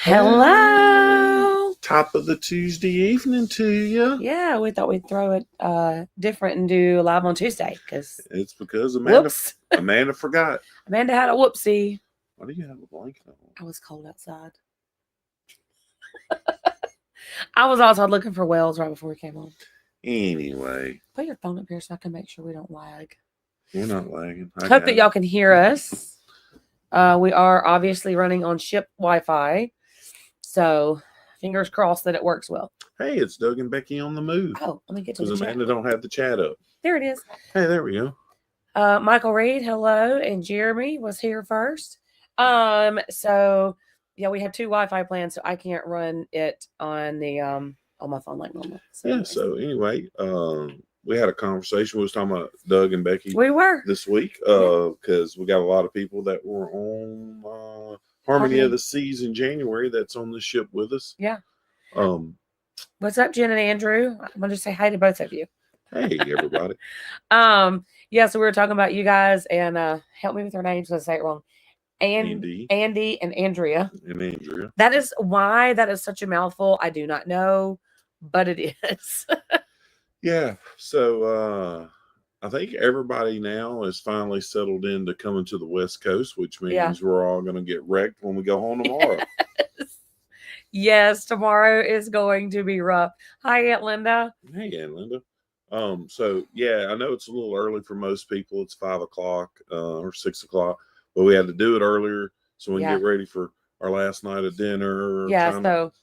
Hello. Top of the Tuesday evening to you. Yeah, we thought we'd throw it different and do live on Tuesday because It's because Amanda forgot. Amanda had a whoopsie. Why do you have a blanket on? I was cold outside. I was outside looking for whales right before we came on. Anyway. Put your phone up here so I can make sure we don't lag. We're not lagging. Hope that y'all can hear us. We are obviously running on ship Wi-Fi. So fingers crossed that it works well. Hey, it's Doug and Becky on the move. Oh, let me get to the chat. Because Amanda don't have the chat up. There it is. Hey, there we go. Michael Reed, hello, and Jeremy was here first. So yeah, we have two Wi-Fi plans, so I can't run it on the on my phone like normal. So yeah. So anyway, we had a conversation. We was talking about Doug and Becky. We were this week because we got a lot of people that were on Harmony of the Seas in January. That's on the ship with us. Yeah. What's up, Jen and Andrew? I'm gonna just say hi to both of you. Hey, everybody. Yeah. So we were talking about you guys, and help me with their names. Let's say it wrong. Andy and Andrea. And Andrea. That is why that is such a mouthful. I do not know, but it is. Yeah. So I think everybody now is finally settled into coming to the West Coast, which means we're all going to get wrecked when we go home tomorrow. Yes, tomorrow is going to be rough. Hi, Aunt Linda. Hey, Aunt Linda. So yeah, I know it's a little early for most people. It's 5 o'clock or 6 o'clock, but we had to do it earlier so we can get ready for our last night of dinner. Yeah, so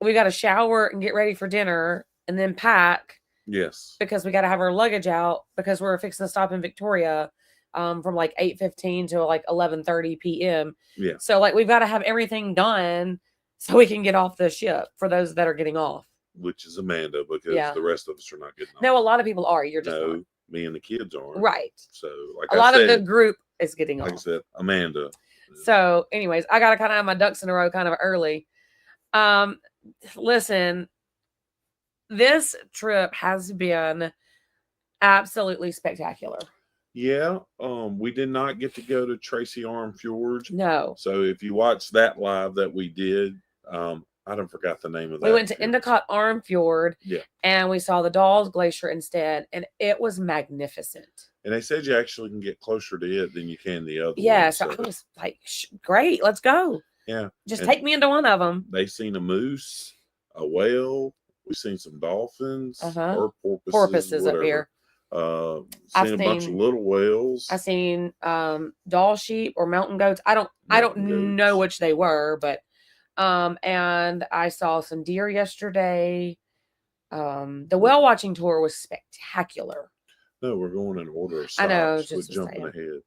we got to shower and get ready for dinner and then pack. Yes. Because we got to have our luggage out because we're fixing to stop in Victoria from like 8:15 to like 11:30 p.m. Yeah. So like we've got to have everything done so we can get off the ship for those that are getting off. Which is Amanda because the rest of us are not getting off. No, a lot of people are. You're just not. Me and the kids aren't. Right. So like a lot of the group is getting off. Like I said, Amanda. So anyways, I got to kind of have my ducks in a row kind of early. Listen, this trip has been absolutely spectacular. Yeah. We did not get to go to Tracy Arm Fjord. No. So if you watch that live that we did, I don't forgot the name of that. We went to Endicott Arm Fjord. Yeah. And we saw the Dawes Glacier instead. And it was magnificent. And they said you actually can get closer to it than you can the other one. So I was like, great, let's go. Yeah. Just take me into one of them. They seen a moose, a whale. We've seen some dolphins or porpoises up here. Seen a bunch of little whales. I seen doll sheep or mountain goats. I don't know which they were, but and I saw some deer yesterday. The whale watching tour was spectacular. No, we're going in order of stops. I know, just jumping ahead.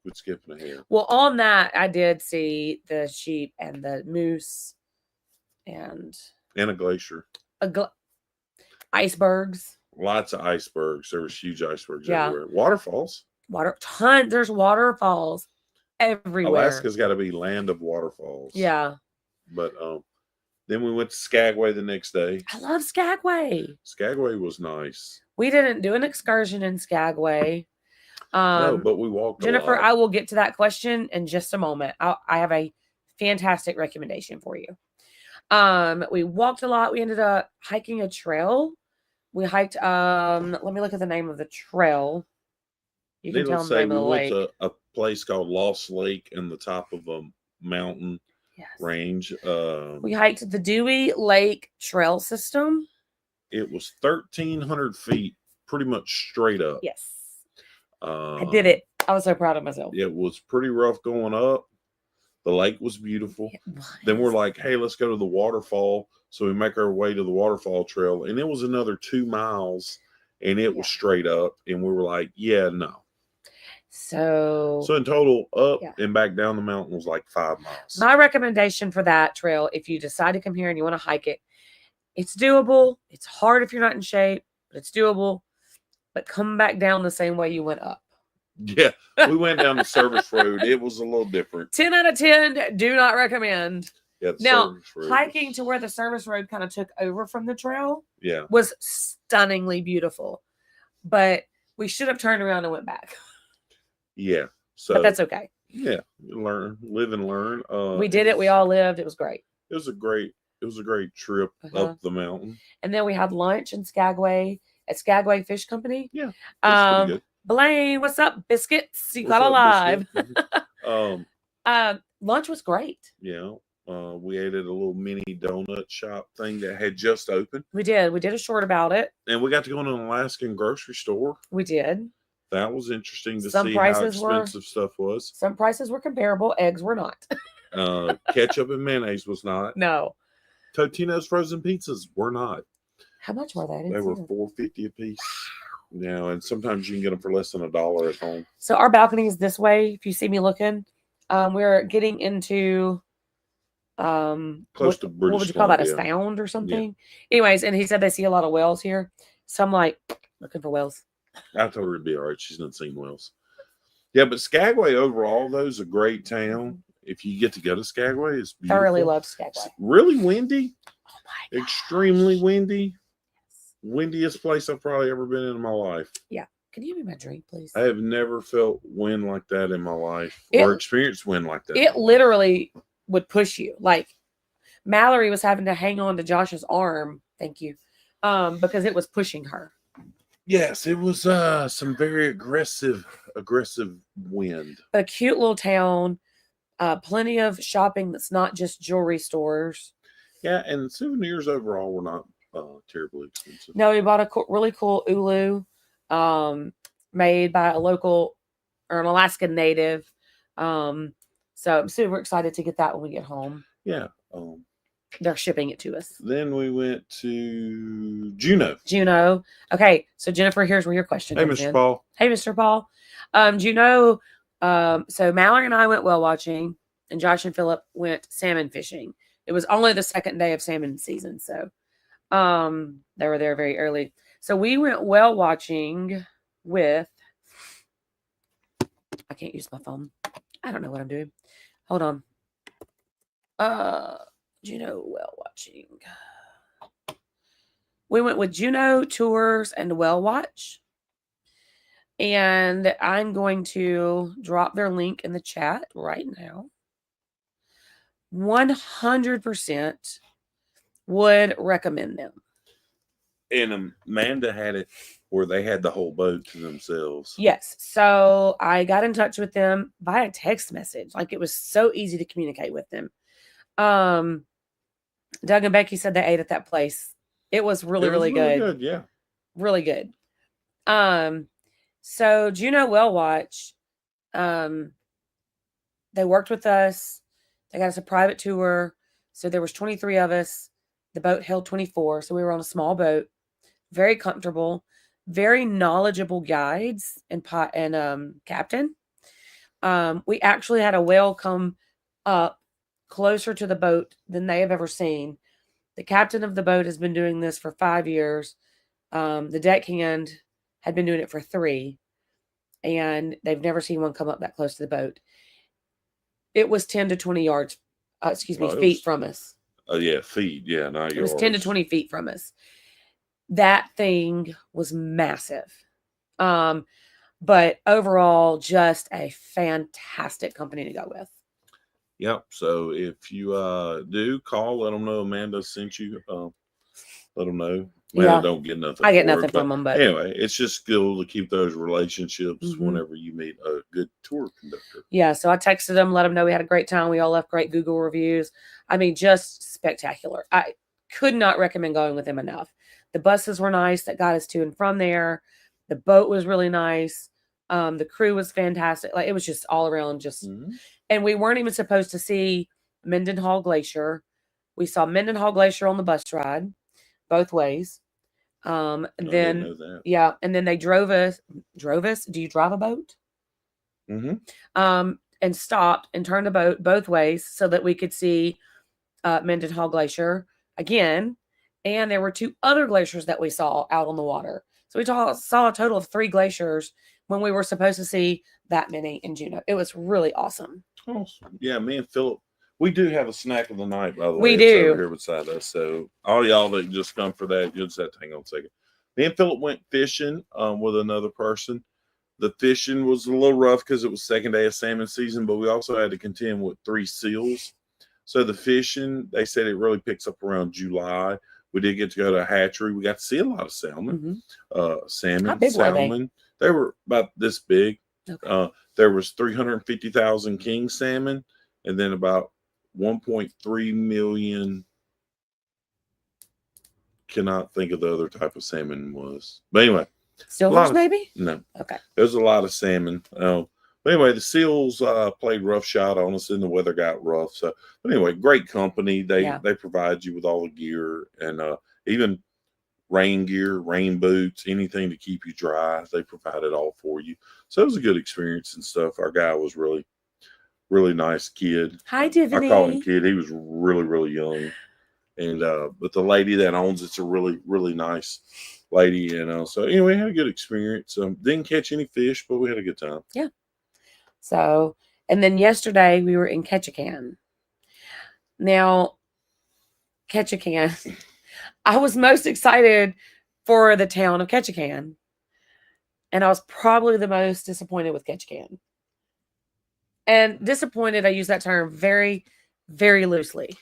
With skipping ahead. Well, on that I did see the sheep and the moose and a glacier. Icebergs. Lots of icebergs. There was huge icebergs everywhere. Waterfalls. There's waterfalls everywhere. Alaska's got to be land of waterfalls. Yeah. But then we went to Skagway the next day. I love Skagway. Skagway was nice. We didn't do an excursion in Skagway. No, but we walked. Jennifer, I will get to that question in just a moment. I have a fantastic recommendation for you. We walked a lot. We ended up hiking a trail. We hiked. Let me look at the name of the trail. You can tell the name of the lake. We went to a place called Lost Lake in the top of a mountain range. We hiked the Dewey Lake Trail System. It was 1,300 feet, pretty much straight up. Yes. I did it. I was so proud of myself. It was pretty rough going up. The lake was beautiful. Then we're like, hey, let's go to the waterfall. So we make our way to the waterfall trail. And it was another 2 miles. And it was straight up. And we were like, no. So in total, up and back down the mountain was like 5 miles. My recommendation for that trail, if you decide to come here and you want to hike it, it's doable. It's hard if you're not in shape, but it's doable. But come back down the same way you went up. Yeah, we went down the service road. It was a little different. 10 out of 10, do not recommend. Yeah, now, hiking to where the service road kind of took over from the trail Yeah. was stunningly beautiful. But we should have turned around and went back. Yeah. But that's okay. Yeah, live and learn. We did it. We all lived. It was great. It was a great trip up the mountain. And then we had lunch in Skagway at Skagway Fish Company. Yeah, that's pretty good. Blaine, what's up, biscuits? You got alive. Lunch was great. Yeah. We ate at a little mini donut shop thing that had just opened. We did. We did a short about it. And we got to go in an Alaskan grocery store. We did. That was interesting to see how expensive stuff was. Some prices were comparable. Eggs were not. Ketchup and mayonnaise was not. No. Totino's frozen pizzas were not. How much were they? They were $4.50 a piece. Yeah, and sometimes you can get them for less than $1 at home. So our balcony is this way. If you see me looking, we're getting into close to British. What would you call that? A sound or something? Yeah. Anyways, and he said they see a lot of whales here. So I'm like looking for whales. I told her it'd be all right. She's not seen whales. Yeah, but Skagway overall, though, is a great town. If you get to go to Skagway, it's beautiful. I really love Skagway. It's really windy. Oh my God. Extremely windy. Windiest place I've probably ever been in my life. Yeah. Can you give me my drink, please? I have never felt wind like that in my life or experienced wind like that. It literally would push you. Like Mallory was having to hang on to Josh's arm. Thank you. Because it was pushing her. Yes, it was some very aggressive wind. But a cute little town, plenty of shopping that's not just jewelry stores. Yeah, and souvenirs overall were not terribly expensive. No, we bought a really cool ulu made by a local or an Alaskan native. So I'm super excited to get that when we get home. Yeah. They're shipping it to us. Then we went to Juneau. Juneau. Okay, so Jennifer, here's where your question comes in. Hey, Mr. Paul. Hey, Mr. Paul. Juneau. So Mallory and I went whale watching, and Josh and Philip went salmon fishing. It was only the second day of salmon season, so they were there very early. So we went whale watching with. I can't use my phone. I don't know what I'm doing. Hold on. Juneau whale watching. We went with Juneau Tours and Whale Watch. And I'm going to drop their link in the chat right now. 100% would recommend them. And Amanda had it where they had the whole boat to themselves. Yes. So I got in touch with them via text message. Like it was so easy to communicate with them. Doug and Becky said they ate at that place. It was really good. Yeah. Really good. So Juneau Whale Watch, they worked with us. They got us a private tour. So there was 23 of us. The boat held 24. So we were on a small boat, very comfortable, very knowledgeable guides and captain. We actually had a whale come up closer to the boat than they have ever seen. The captain of the boat has been doing this for 5 years. The deckhand had been doing it for 3, and they've never seen one come up that close to the boat. It was 10 to 20 yards, feet from us. Yeah, feet. Yeah, not yards. It was 10 to 20 feet from us. That thing was massive. But overall, just a fantastic company to go with. Yep. So if you do call, let them know Amanda sent you. Let them know. Amanda don't get nothing. I get nothing from them, but anyway, it's just cool to keep those relationships whenever you meet a good tour conductor. Yeah. So I texted them, let them know we had a great time. We all left great Google reviews. I mean, just spectacular. I could not recommend going with them enough. The buses were nice that got us to and from there. The boat was really nice. The crew was fantastic. Like it was just all around just. And we weren't even supposed to see Mendenhall Glacier. We saw Mendenhall Glacier on the bus ride, both ways. And then, know that. Yeah, and then they drove us. Do you drive a boat? And stopped and turned the boat both ways so that we could see Mendenhall Glacier again. And there were 2 other glaciers that we saw out on the water. So we saw a total of 3 glaciers when we were supposed to see that many in Juneau. It was really awesome. Awesome. Yeah, me and Philip, we do have a snack of the night, by the way. We do. Over here beside us. So all y'all that just come for that, you'll just have to hang on a second. Me and Philip went fishing with another person. The fishing was a little rough because it was second day of salmon season, but we also had to contend with 3 seals. So the fishing, they said it really picks up around July. We did get to go to a hatchery. We got to see a lot of salmon. Salmon. How big salmon. were they? They were about this big. Okay. There was 350,000 king salmon, and then about 1.3 million. Cannot think of the other type of salmon was. But anyway. Silvers, maybe? No. Okay. There's a lot of salmon. But anyway, the seals played rough shot on us, and the weather got rough. So, but anyway, great company. They provide you with all the gear and even rain gear, rain boots, anything to keep you dry. They provide it all for you. So it was a good experience and stuff. Our guy was really, really nice kid. Hi, Tiffany. I call him kid. He was really, really young. And but the lady that owns it's a really, really nice lady, so anyway, had a good experience. Didn't catch any fish, but we had a good time. Yeah. So, and then yesterday we were in Ketchikan. Now, Ketchikan, I was most excited for the town of Ketchikan, and I was probably the most disappointed with Ketchikan. And disappointed, I use that term very, very loosely.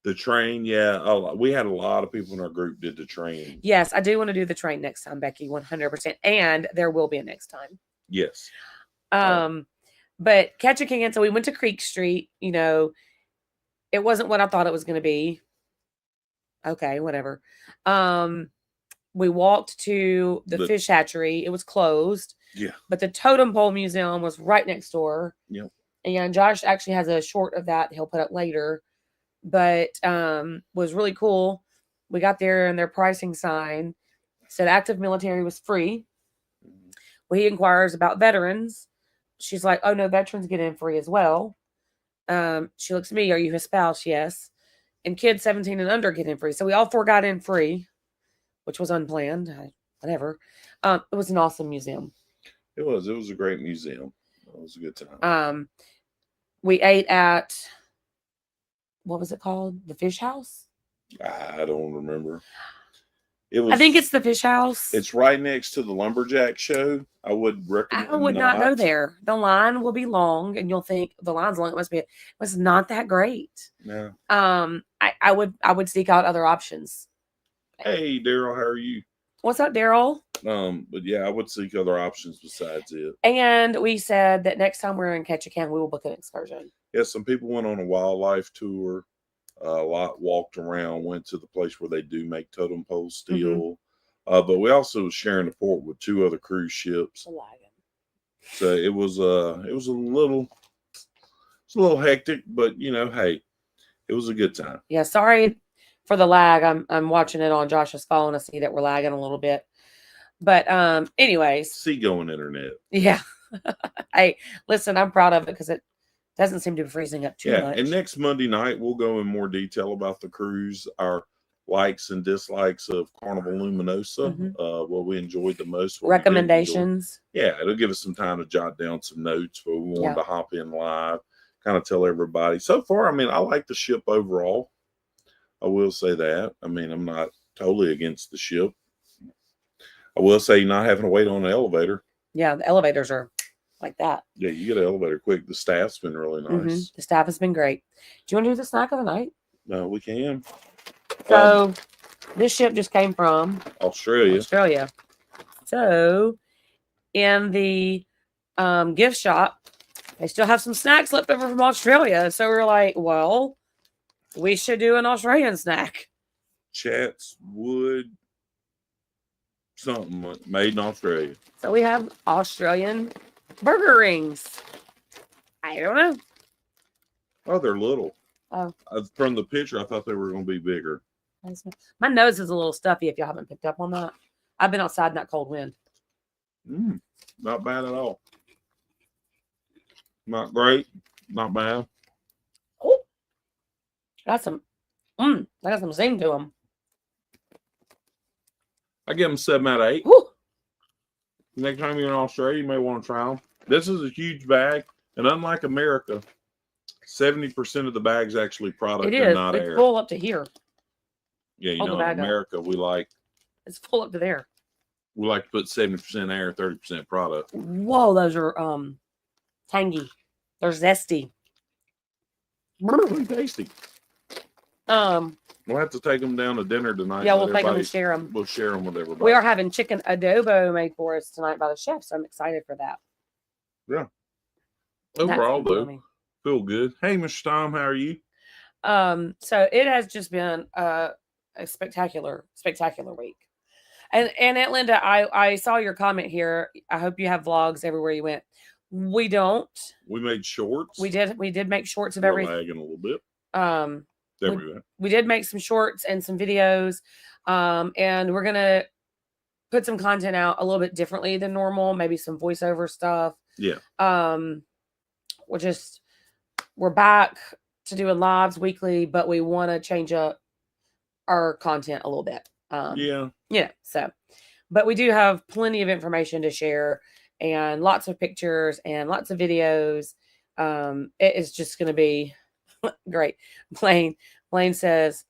The train, we had a lot of people in our group did the train. Yes, I do want to do the train next time, Becky, 100%. And there will be a next time. Yes. But Ketchikan, so we went to Creek Street. It wasn't what I thought it was going to be. Okay, whatever. We walked to the fish hatchery. It was closed. Yeah. But the Totem Pole Museum was right next door. Yep. And Josh actually has a short of that he'll put up later. But was really cool. We got there and their pricing sign said active military was free. Well, he inquires about veterans. She's like, oh no, veterans get in free as well. She looks at me, are you his spouse? Yes. And kids 17 and under get in free. So we all 4 got in free, which was unplanned. Whatever. It was an awesome museum. It was a great museum. It was a good time. We ate at, what was it called? The Fish House? I don't remember. I think it's the Fish House. It's right next to the Lumberjack show. I would recommend. I would not go there. The line will be long, and you'll think the line's long. It must be. It was not that great. No. I would seek out other options. Hey, Daryl, how are you? What's up, Daryl? But yeah, I would seek other options besides it. And we said that next time we're in Ketchikan, we will book an excursion. Yeah, some people went on a wildlife tour. A lot walked around, went to the place where they do make totem poles still. But we also was sharing the port with 2 other cruise ships. So it was a little hectic, but hey, it was a good time. Yeah, sorry for the lag. I'm watching it on Josh's phone. I see that we're lagging a little bit. But anyways. Seagoing internet. Yeah. Hey, listen, I'm proud of it because it doesn't seem to be freezing up too much. And next Monday night, we'll go in more detail about the cruise, our likes and dislikes of Carnival Luminosa, what we enjoyed the most. Recommendations. Yeah, it'll give us some time to jot down some notes, but we wanted to hop in live, kind of tell everybody. So far, I like the ship overall. I will say that. I'm not totally against the ship. I will say not having to wait on an elevator. Yeah, the elevators are like that. Yeah, you get an elevator quick. The staff's been really nice. The staff has been great. Do you want to do the snack of the night? No, we can. So this ship just came from Australia. So in the gift shop, they still have some snacks left over from Australia. So we're like, well, we should do an Australian snack. Chats wood something made in Australia. So we have Australian burger rings. I don't know. Oh, they're little. Oh. From the picture, I thought they were going to be bigger. My nose is a little stuffy if you haven't picked up on that. I've been outside in that cold wind. Not bad at all. Not great. Not bad. Oh, got some. I got some zing to them. I give them 7 out of 8. Woo. Next time you're in Australia, you may want to try them. This is a huge bag, and unlike America, 70% of the bag's actually product and not air. It's full up to here. Yeah, in America, we like... It's full up to there. We like to put 70% air, 30% product. Whoa, those are tangy. They're zesty. Pretty tasty. We'll have to take them down to dinner tonight. Yeah, we'll take them and share them. We'll share them with everybody. We are having chicken adobo made for us tonight by the chef, so I'm excited for that. Yeah. Overall, though, feel good. Hey, Mr. Tom, how are you? So it has just been a spectacular week. And Aunt Linda, I saw your comment here. I hope you have vlogs everywhere you went. We don't. We made shorts. We did make shorts of everything. Lagging a little bit. There we go. We did make some shorts and some videos. And we're gonna put some content out a little bit differently than normal, maybe some voiceover stuff. Yeah. We're back to doing lives weekly, but we want to change up our content a little bit. So, but we do have plenty of information to share and lots of pictures and lots of videos. It is just going to be great. Blaine says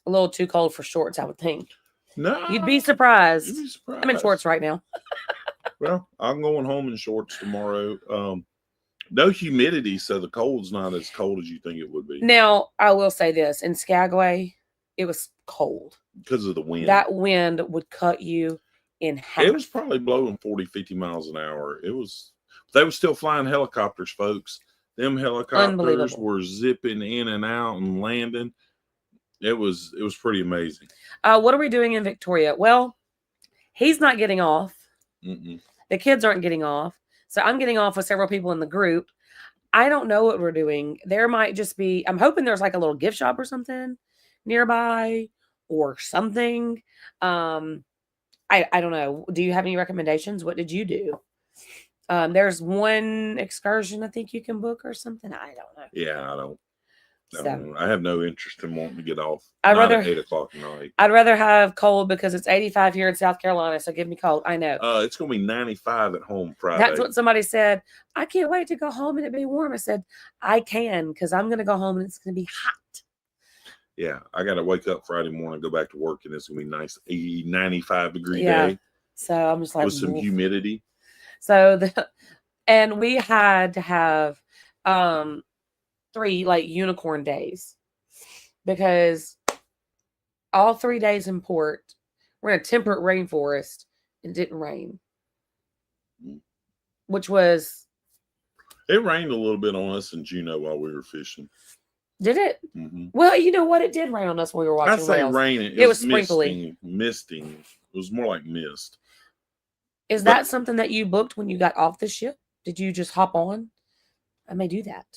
a little too cold for shorts, I would think. No, you'd be surprised. I'm in shorts right now. Well, I'm going home in shorts tomorrow. No humidity, so the cold's not as cold as you think it would be. Now, I will say this. In Skagway, it was cold. Because of the wind. That wind would cut you in half. It was probably blowing 40, 50 miles an hour. They were still flying helicopters, folks. Them helicopters were zipping in and out and landing. It was pretty amazing. What are we doing in Victoria? Well, he's not getting off. Mm-mm. The kids aren't getting off. So I'm getting off with several people in the group. I don't know what we're doing. There might just be, I'm hoping there's like a little gift shop or something nearby or something. I don't know. Do you have any recommendations? What did you do? There's one excursion I think you can book or something. I don't know. Yeah, I don't. I have no interest in wanting to get off. I'd rather at 8 o'clock at night. I'd rather have cold because it's 85 here in South Carolina. So give me cold. I know. It's gonna be 95 at home Friday. That's what somebody said. I can't wait to go home and it be warm. I said I can because I'm gonna go home and it's gonna be hot. Yeah, I gotta wake up Friday morning, go back to work, and it's gonna be nice 95-degree day. So I'm just like with some humidity. So and we had to have 3 like unicorn days because all 3 days in port we're in a temperate rainforest and it didn't rain, which was it rained a little bit on us in Juneau while we were fishing. Did it? Mm-hmm. Well, you know what? It did rain on us when we were watching. I say rain. It was sprinkly, misting. It was more like mist. Is that something that you booked when you got off the ship? Did you just hop on? I may do that.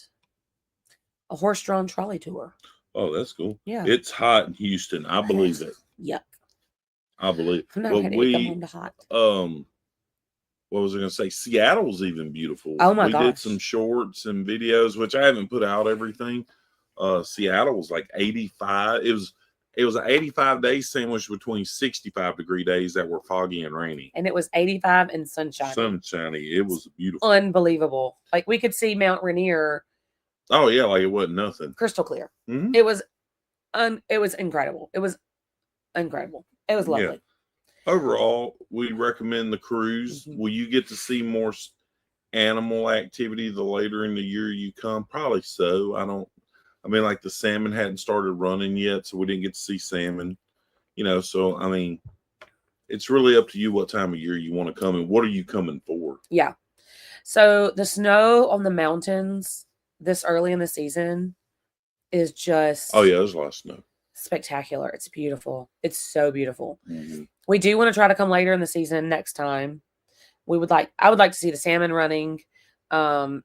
A horse-drawn trolley tour. Oh, that's cool. Yeah. It's hot in Houston. I believe it. Yuck. I believe it. I'm not ready to come home to hot. What was I going to say? Seattle's even beautiful. Oh, my gosh. We did some shorts and videos, which I haven't put out everything. Seattle was like 85. It was an 85-day sandwich between 65-degree days that were foggy and rainy. And it was 85 and sunshiny. It was beautiful. Unbelievable. Like we could see Mount Rainier. Oh, yeah, like it wasn't nothing. Crystal clear. Mm-hmm. It was incredible. It was incredible. It was lovely. Yeah. Overall, we recommend the cruise. Mm-hmm. Will you get to see more animal activity the later in the year you come? Probably so. I mean, like the salmon hadn't started running yet, so we didn't get to see salmon. So, I mean, it's really up to you what time of year you want to come and what are you coming for? Yeah. So the snow on the mountains this early in the season is just... Oh, yeah, there's a lot of snow. Spectacular. It's beautiful. It's so beautiful. Mm-hmm. We do want to try to come later in the season next time. I would like to see the salmon running and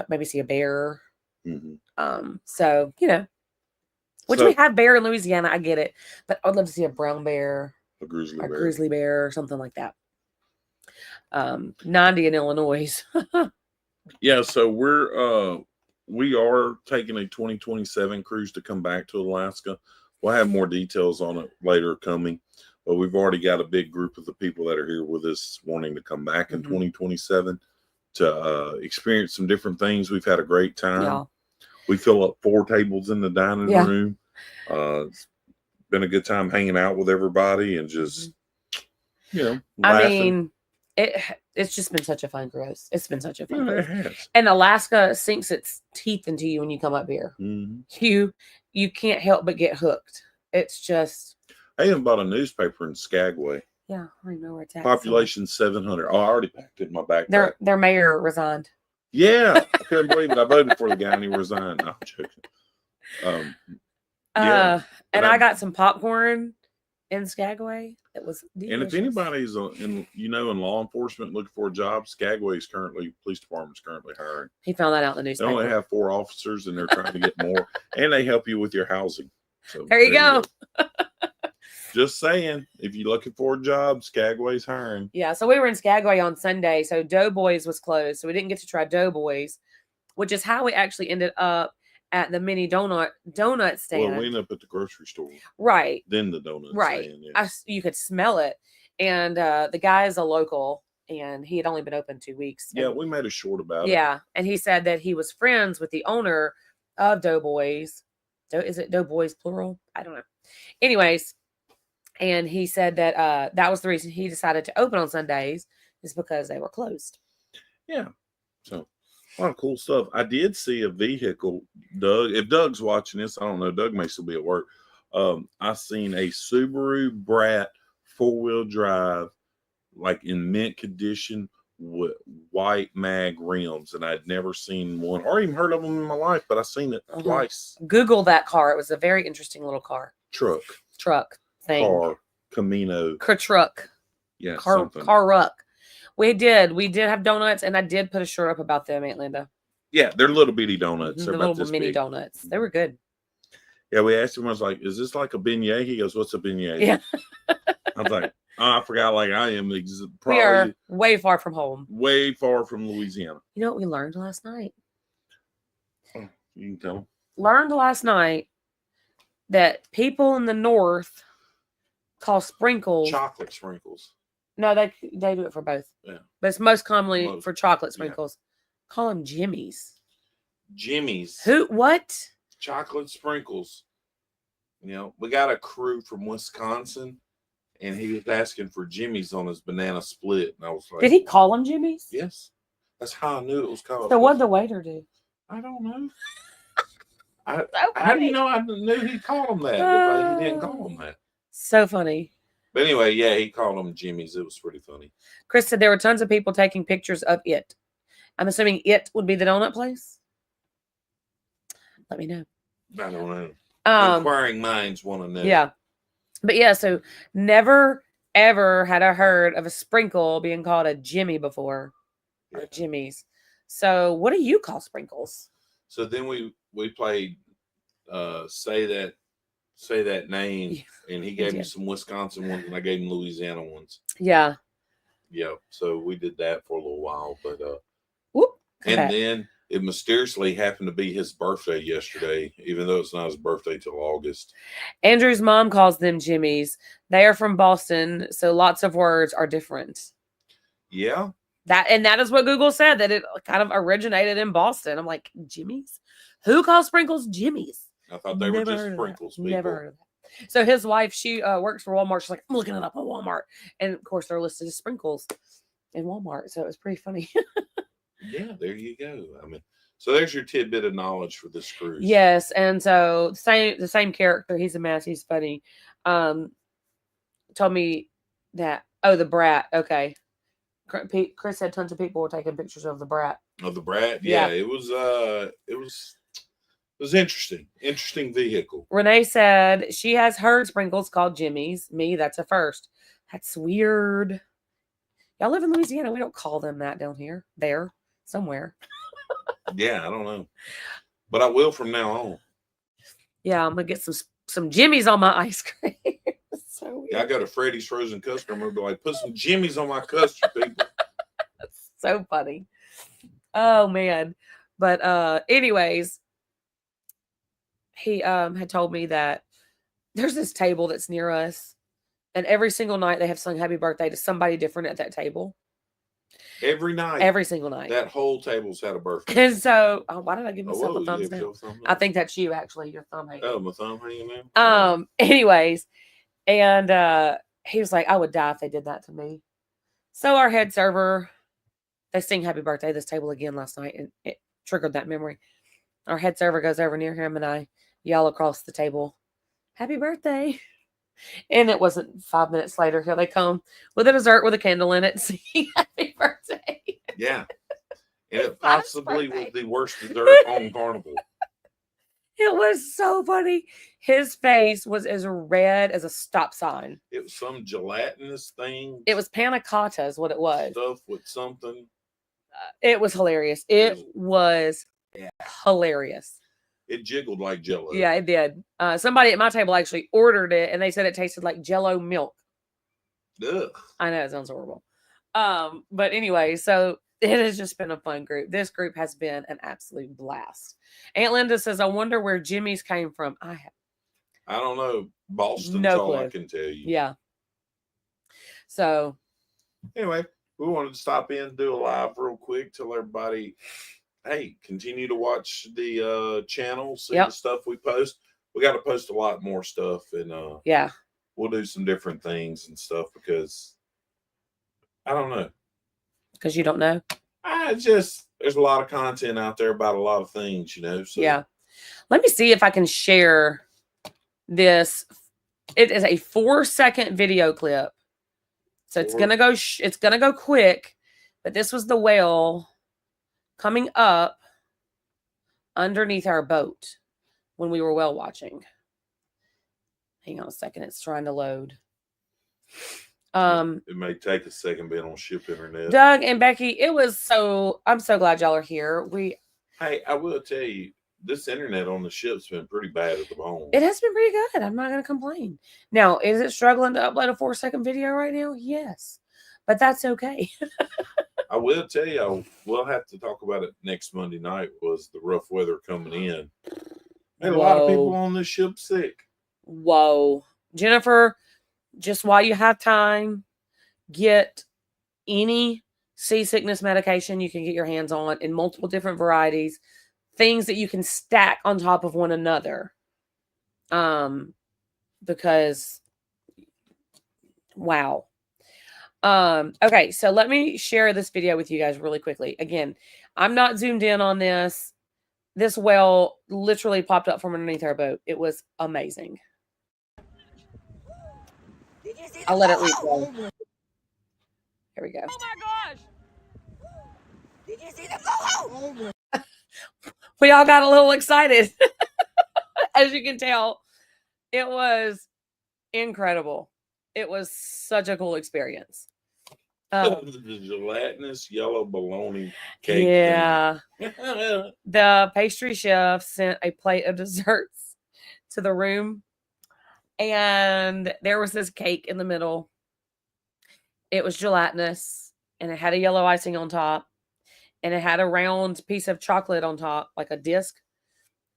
maybe see a bear. Mm-hmm. So, we have bear in Louisiana. I get it. But I would love to see a brown bear, a grizzly bear or something like that. 90 in Illinois. Yeah, so we are taking a 2027 cruise to come back to Alaska. We'll have more details on it later coming, but we've already got a big group of the people that are here with us wanting to come back in 2027 to experience some different things. We've had a great time. Yeah. We fill up 4 tables in the dining room. It's been a good time hanging out with everybody and just laughing. I mean, it's just been such a fun cruise. It's been such a fun It cruise. has. And Alaska sinks its teeth into you when you come up here. Mm-hmm. You can't help but get hooked. It's just. I even bought a newspaper in Skagway. Yeah, I know where it's at. Population 700. Oh, I already packed it in my backpack. Their mayor resigned. Yeah, I couldn't believe it. I voted for the guy and he resigned. No, I'm joking. Yeah, and I got some popcorn in Skagway. It was delicious. And if anybody's in law enforcement looking for a job, Skagway's police department's currently hiring. He found that out in the newspaper. They only have 4 officers and they're trying to get more, and they help you with your housing. So there you go. Just saying, if you're looking for a job, Skagway's hiring. Yeah, so we were in Skagway on Sunday, so Doughboys was closed, so we didn't get to try Doughboys, which is how we actually ended up at the mini donut stand. Well, we ended up at the grocery store. Right. Then the donut stand. Yeah. You could smell it. And the guy is a local, and he had only been open 2 weeks. Yeah, we made a short about it. Yeah, and he said that he was friends with the owner of Doughboys. Is it Doughboys plural? I don't know. Anyways, and he said that that was the reason he decided to open on Sundays is because they were closed. Yeah. So a lot of cool stuff. I did see a vehicle, Doug. If Doug's watching this, I don't know. Doug may still be at work. I seen a Subaru Brat 4-wheel drive, like in mint condition with white mag rims, and I'd never seen one or even heard of them in my life, but I seen it twice. Google that car. It was a very interesting little car. Truck thing. Car Camino. Car truck. Yeah. Car ruck. We did have donuts, and I did put a shirt up about them, Aunt Linda. Yeah, they're little bitty donuts. They're little mini donuts. They were good. Yeah, we asked him, I was like, is this like a beignet? He goes, what's a beignet? Yeah. I was like, oh, I forgot, like I am. We are way far from home. Way far from Louisiana. You know what we learned last night? Oh, you can tell them. Learned last night that people in the North call sprinkles. Chocolate sprinkles. No, they do it for both. Yeah. But it's most commonly for chocolate sprinkles. Yeah. Call them Jimmies. Jimmies. Who? What? Chocolate sprinkles. You know, we got a crew from Wisconsin, and he was asking for Jimmy's on his banana split. And I was like, did he call them Jimmy's? Yes. That's how I knew it was called. So what did the waiter do? I don't know. How do you know I knew he called them that? But he didn't call them that. So funny. But anyway, yeah, he called them Jimmy's. It was pretty funny. Chris said there were tons of people taking pictures of it. I'm assuming it would be the donut place. Let me know. I don't know. Inquiring minds want to know. Yeah. But yeah, so never, ever had I heard of a sprinkle being called a Jimmy before. Or Jimmy's. So what do you call sprinkles? So then we played say that name, and he gave me some Wisconsin ones, and I gave him Louisiana ones. Yeah. Yeah. So we did that for a little while, but whoop. And then it mysteriously happened to be his birthday yesterday, even though it's not his birthday till August. Andrew's mom calls them Jimmys. They are from Boston, so lots of words are different. Yeah. That is what Google said, that it kind of originated in Boston. I'm like, Jimmy's? Who calls sprinkles Jimmy's? I thought they were just sprinkles. Never heard of that. So his wife, she works for Walmart. She's like, I'm looking it up on Walmart. And of course, they're listed as sprinkles in Walmart. So it was pretty funny. Yeah, there you go. I mean, so there's your tidbit of knowledge for this cruise. Yes. And so the same character, he's a mess, he's funny. Told me that, the Brat. Okay. Chris said tons of people were taking pictures of the Brat. Of the Brat? Yeah. It was interesting. Interesting vehicle. Renee said she has heard sprinkles called Jimmy's. Me, that's a first. That's weird. Y'all live in Louisiana. We don't call them that down here. There. Somewhere. Yeah, I don't know. But I will from now on. Yeah, I'm going to get some Jimmy's on my ice cream. So weird. Yeah, I got a Freddy's Frozen custard. I'm going to be like, put some Jimmy's on my custard, people. That's so funny. Oh, man. But anyways, he had told me that there's this table that's near us, and every single night they have sung happy birthday to somebody different at that table. Every night. Every single night. That whole table's had a birthday. And so, why did I give myself a thumbs down? I think that's you, actually. Your thumb hanging. Oh, my thumb hanging now? Anyways, and he was like, I would die if they did that to me. So our head server, they sing happy birthday at this table again last night, and it triggered that memory. Our head server goes over near him, and I yell across the table, happy birthday. And it wasn't 5 minutes later, here they come with a dessert with a candle in it, singing happy birthday. Yeah. And it possibly was the worst dessert on Carnival. It was so funny. His face was as red as a stop sign. It was some gelatinous thing. It was panna cotta is what it was. Stuff with something. It was hilarious. It was hilarious. It jiggled like Jell-O. Yeah, it did. Somebody at my table actually ordered it, and they said it tasted like Jell-O milk. Ugh. I know, it sounds horrible. But anyway, so it has just been a fun group. This group has been an absolute blast. Aunt Linda says, I wonder where Jimmy's came from. I don't know. Boston's no all clue. I can tell you. Yeah. So anyway, we wanted to stop in and do a live real quick, tell everybody, hey, continue to watch the channel, see the stuff we post. We got to post a lot more stuff, and yeah, we'll do some different things and stuff because I don't know. Because you don't know? There's a lot of content out there about a lot of things, you know. So. Yeah. Let me see if I can share this. It is a 4-second video clip. So it's going to go, it's going to go quick, but this was the whale coming up underneath our boat when we were whale watching. Hang on a second. It's trying to load. It may take a second being on ship internet. Doug and Becky, I'm so glad y'all are here. Hey, I will tell you, this internet on the ship's been pretty bad at the moment. It has been pretty good. I'm not going to complain. Now, is it struggling to upload a 4-second video right now? Yes, but that's okay. I will tell you, we'll have to talk about it next Monday night. Was the rough weather coming in? And a lot of people on this ship sick. Whoa, Jennifer. Just while you have time, get any seasickness medication you can get your hands on in multiple different varieties, things that you can stack on top of one another. Because, wow. Okay, so let me share this video with you guys really quickly. Again, I'm not zoomed in on this. This whale literally popped up from underneath our boat. It was amazing. I'll let it replay. Here we go. Oh my gosh! Did you see the photo? We all got a little excited. As you can tell, it was incredible. It was such a cool experience. The gelatinous yellow bologna cake. Yeah. The pastry chef sent a plate of desserts to the room. And there was this cake in the middle. It was gelatinous, and it had a yellow icing on top, and it had a round piece of chocolate on top, like a disc.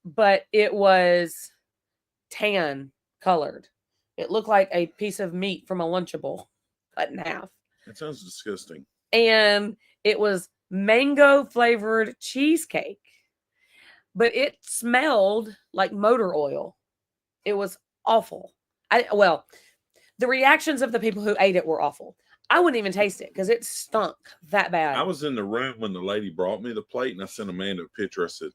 But it was tan colored. It looked like a piece of meat from a Lunchable cut in half. That sounds disgusting. And it was mango flavored cheesecake, but it smelled like motor oil. It was awful. The reactions of the people who ate it were awful. I wouldn't even taste it because it stunk that bad. I was in the room when the lady brought me the plate, and I sent Amanda a picture. I said,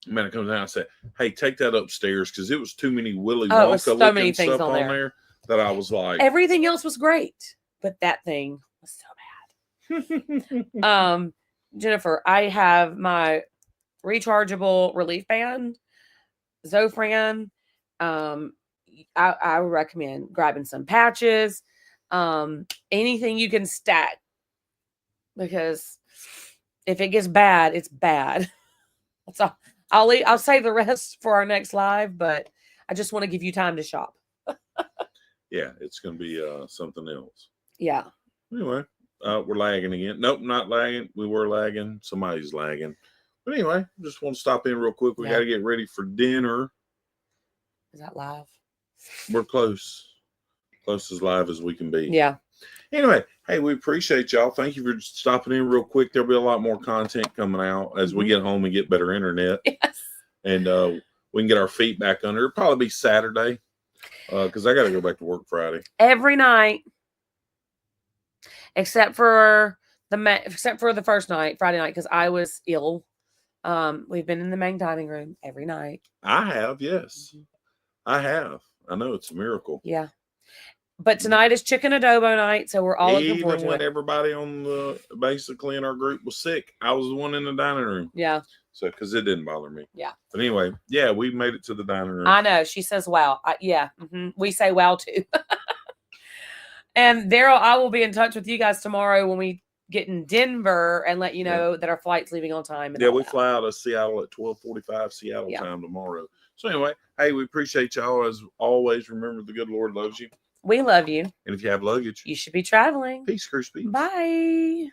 Amanda comes down, I said, hey, take that upstairs, because it was too many Willy Wonka looking stuff on there that I was like. Everything else was great, but that thing was so bad. Jennifer, I have my rechargeable relief band, Zofran. I would recommend grabbing some patches, anything you can stack, because if it gets bad, it's bad. So I'll save the rest for our next live, but I just want to give you time to shop. Yeah, it's going to be something else. Yeah. Anyway, we're lagging again. Nope, not lagging. We were lagging. Somebody's lagging. But anyway, just want to stop in real quick. We got to get ready for dinner. Is that live? We're close. Close as live as we can be. Yeah. Anyway, hey, we appreciate y'all. Thank you for stopping in real quick. There'll be a lot more content coming out as we get home and get better internet. Yes. And we can get our feet back under. It'll probably be Saturday. because I got to go back to work Friday. Every night, except for the first night, Friday night, because I was ill. We've been in the main dining room every night. I have, yes. I have. I know it's a miracle. Yeah. But tonight is chicken adobo night, so we're all looking forward to it. Even when everybody basically in our group was sick, I was the one in the dining room. Yeah. So, because it didn't bother me. Yeah. But anyway, yeah, we made it to the dining room. I know. She says, wow. Yeah. We say wow, too. And Daryl, I will be in touch with you guys tomorrow when we get in Denver and let you know that our flight's leaving on time. Yeah, we fly out of Seattle at 12:45 Seattle time tomorrow. So anyway, hey, we appreciate y'all. As always, remember the good Lord loves you. We love you. And if you have luggage, you should be traveling. Peace, Crispy. Bye.